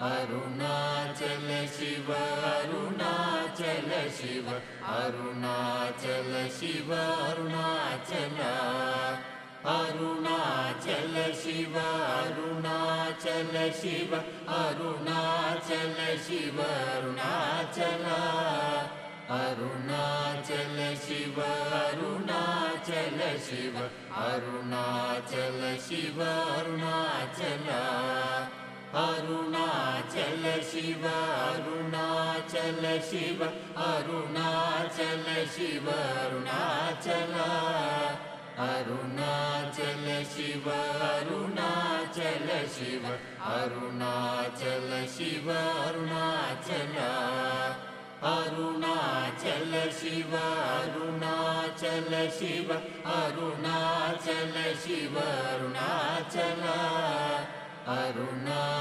Arunachal Shiva Arunachal Shiva Arunachal Shiva Arunachal Arunachal Shiva Arunachal Shiva Arunachal Shiva Arunachal Arunachal Shiva Arunachal Shiva Arunachal Shiva Arunachal Arunachal Shiva Arunachal Shiva Arunachal Shiva Arunachal Arunachal Shiva Arunachal Shiva Arunachal Shiva Arunachal Arunachal Shiva Arunachal Shiva Arunachal Shiva Arunachal Aruna